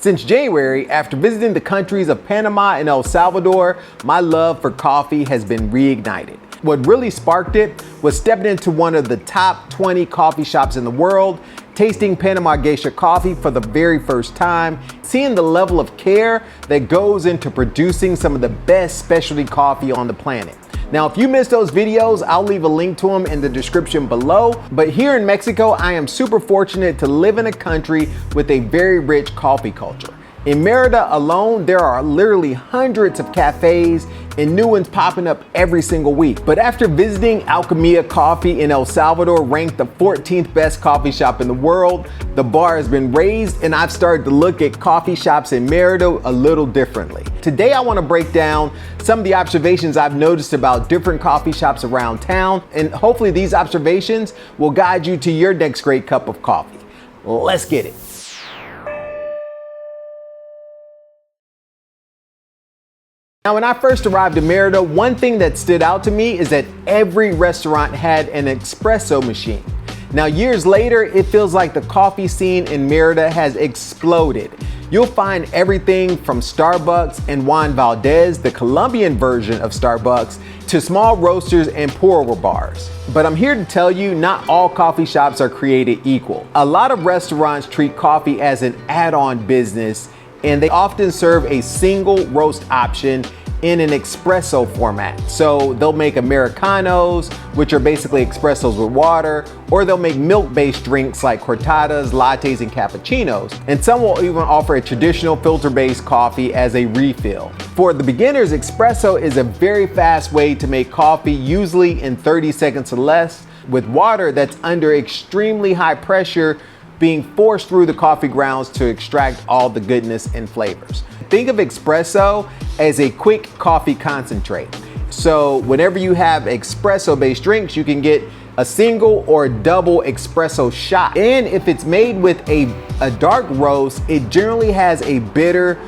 Since January, after visiting the countries of Panama and El Salvador, my love for coffee has been reignited. What really sparked it was stepping into one of the top 20 coffee shops in the world, tasting Panama Geisha coffee for the very first time, seeing the level of care that goes into producing some of the best specialty coffee on the planet. Now, if you missed those videos, I'll leave a link to them in the description below. But here in Mexico, I am super fortunate to live in a country with a very rich coffee culture. In Merida alone, there are literally hundreds of cafes and new ones popping up every single week. But after visiting Alchemia Coffee in El Salvador, ranked the 14th best coffee shop in the world, the bar has been raised and I've started to look at coffee shops in Merida a little differently. Today, I want to break down some of the observations I've noticed about different coffee shops around town, and hopefully these observations will guide you to your next great cup of coffee. Let's get it. Now, when I first arrived in Merida, one thing that stood out to me is that every restaurant had an espresso machine. Now, years later, it feels like the coffee scene in Merida has exploded. You'll find everything from Starbucks and Juan Valdez, the Colombian version of Starbucks, to small roasters and pour-over bars. But I'm here to tell you, not all coffee shops are created equal. A lot of restaurants treat coffee as an add-on business, and they often serve a single roast option in an espresso format. So they'll make Americanos, which are basically espressos with water, or they'll make milk-based drinks like cortadas, lattes, and cappuccinos. And some will even offer a traditional filter-based coffee as a refill. For the beginners, espresso is a very fast way to make coffee, usually in 30 seconds or less, with water that's under extremely high pressure being forced through the coffee grounds to extract all the goodness and flavors. Think of espresso as a quick coffee concentrate. So whenever you have espresso-based drinks, you can get a single or double espresso shot. And if it's made with a dark roast, it generally has a bitter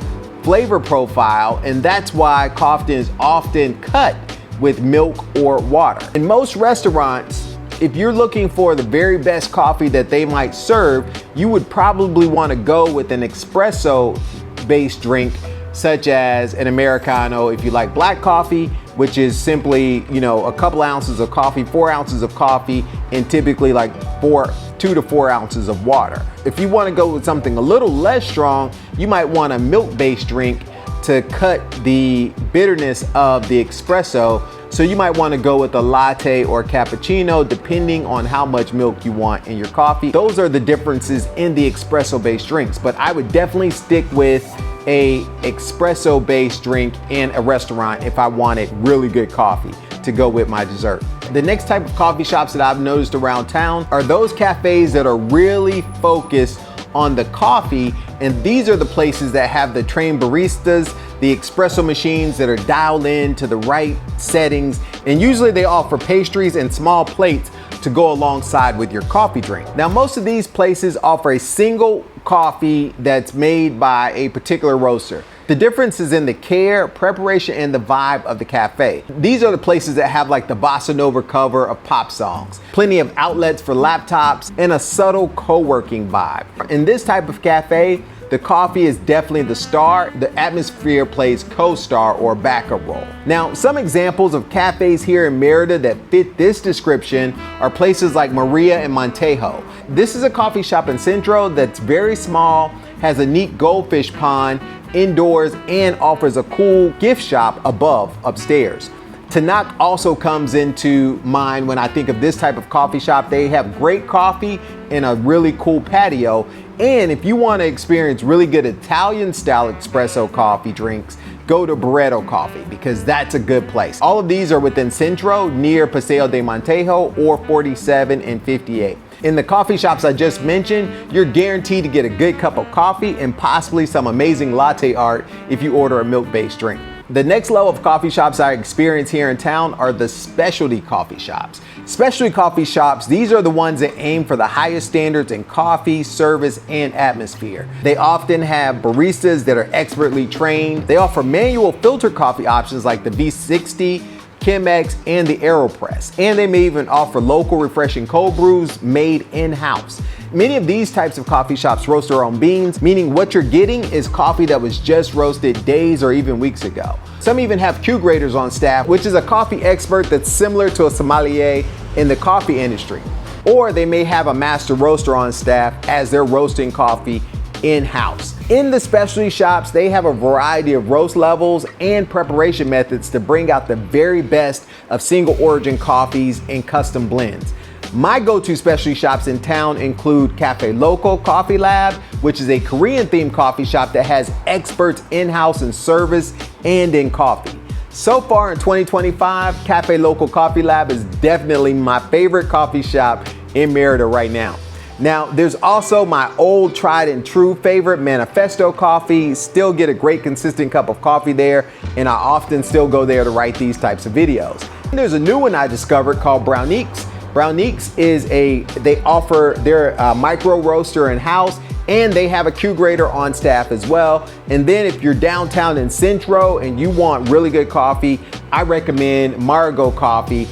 flavor profile, and that's why coffee is often cut with milk or water. In most restaurants, if you're looking for the very best coffee that they might serve, you would probably want to go with an espresso-based drink, such as an Americano if you like black coffee, which is simply, a couple ounces of coffee, 4 ounces of coffee, and typically like 2 to 4 ounces of water. If you want to go with something a little less strong, you might want a milk-based drink to cut the bitterness of the espresso. So you might want to go with a latte or cappuccino, depending on how much milk you want in your coffee. Those are the differences in the espresso-based drinks, but I would definitely stick with a espresso-based drink in a restaurant if I wanted really good coffee to go with my dessert. The next type of coffee shops that I've noticed around town are those cafes that are really focused on the coffee, and these are the places that have the trained baristas, the espresso machines that are dialed in to the right settings, and usually they offer pastries and small plates to go alongside with your coffee drink. Now, most of these places offer a single coffee that's made by a particular roaster. The difference is in the care, preparation, and the vibe of the cafe. These are the places that have like the bossa nova cover of pop songs, plenty of outlets for laptops, and a subtle co-working vibe. In this type of cafe, the coffee is definitely the star. The atmosphere plays co-star or backup role. Now, some examples of cafes here in Merida that fit this description are places like Maria and Montejo. This is a coffee shop in Centro that's very small, has a neat goldfish pond indoors, and offers a cool gift shop upstairs. Tanak also comes into mind when I think of this type of coffee shop. They have great coffee and a really cool patio. And if you want to experience really good Italian style espresso coffee drinks, go to Barreto Coffee, because that's a good place. All of these are within Centro, near Paseo de Montejo or 47 and 58. In the coffee shops I just mentioned, you're guaranteed to get a good cup of coffee and possibly some amazing latte art if you order a milk-based drink. The next level of coffee shops I experience here in town are the specialty coffee shops. Specialty coffee shops, these are the ones that aim for the highest standards in coffee, service, and atmosphere. They often have baristas that are expertly trained. They offer manual filter coffee options like the V60, Chemex, and the AeroPress. And they may even offer local refreshing cold brews made in-house. Many of these types of coffee shops roast their own beans, meaning what you're getting is coffee that was just roasted days or even weeks ago. Some even have Q graders on staff, which is a coffee expert that's similar to a sommelier in the coffee industry. Or they may have a master roaster on staff as they're roasting coffee in-house. In the specialty shops, they have a variety of roast levels and preparation methods to bring out the very best of single origin coffees and custom blends. My go-to specialty shops in town include Cafe Loco Coffee Lab, which is a Korean-themed coffee shop that has experts in-house in service and in coffee. So far in 2025, Cafe Loco Coffee Lab is definitely my favorite coffee shop in Merida right now. Now, there's also my old tried and true favorite, Manifesto Coffee. Still get a great consistent cup of coffee there, and I often still go there to write these types of videos. And there's a new one I discovered called Brewing. Brewing is they offer their micro roaster in-house, and they have a Q grader on staff as well. And then if you're downtown in Centro and you want really good coffee, I recommend Margo Coffee,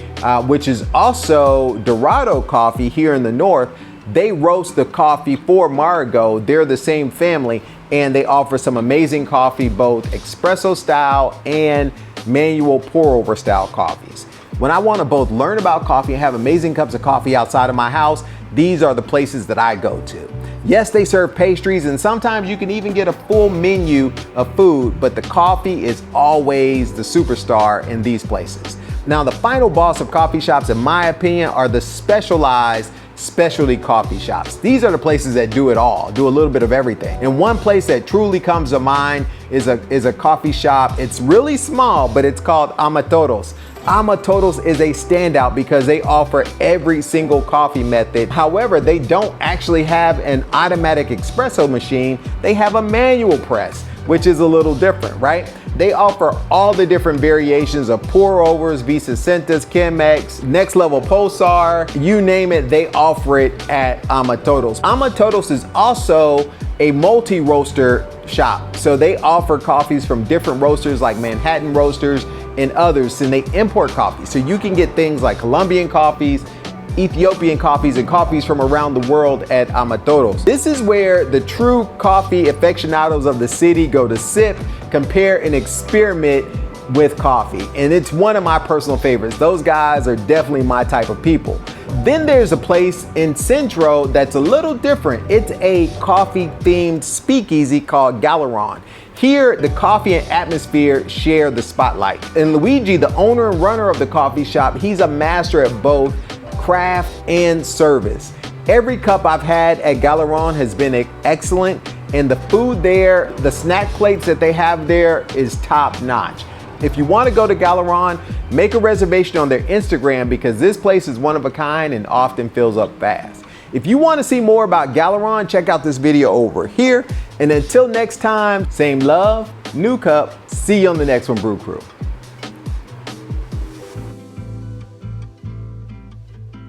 which is also Dorado Coffee here in the north. They roast the coffee for Margo. They're the same family, and they offer some amazing coffee, both espresso style and manual pour over style coffees. When I want to both learn about coffee and have amazing cups of coffee outside of my house, these are the places that I go to. Yes, they serve pastries, and sometimes you can even get a full menu of food, but the coffee is always the superstar in these places. Now, the final boss of coffee shops, in my opinion, are the specialized specialty coffee shops. These are the places that do it all, do a little bit of everything. And one place that truly comes to mind is a coffee shop. It's really small, but it's called Amatodos. Amatodos is a standout because they offer every single coffee method. However, they don't actually have an automatic espresso machine. They have a manual press, which is a little different, right? They offer all the different variations of pour overs, Vicentas, Chemex, next level Pulsar, you name it, they offer it at Amatodos. Amatodos is also a multi-roaster shop. So they offer coffees from different roasters like Manhattan Roasters and others, and they import coffee. So you can get things like Colombian coffees, Ethiopian coffees, and coffees from around the world at Amatodos. This is where the true coffee aficionados of the city go to sip, compare, and experiment with coffee. And it's one of my personal favorites. Those guys are definitely my type of people. Then there's a place in Centro that's a little different. It's a coffee-themed speakeasy called Galeron. Here, the coffee and atmosphere share the spotlight. And Luigi, the owner and runner of the coffee shop, he's a master at both craft and service. Every cup I've had at Galeron has been excellent, and the food there, the snack plates that they have there is top notch. If you want to go to Galeron, make a reservation on their Instagram because this place is one of a kind and often fills up fast. If you want to see more about Galeron, check out this video over here. And until next time, same love, new cup. See you on the next one, Brew Crew.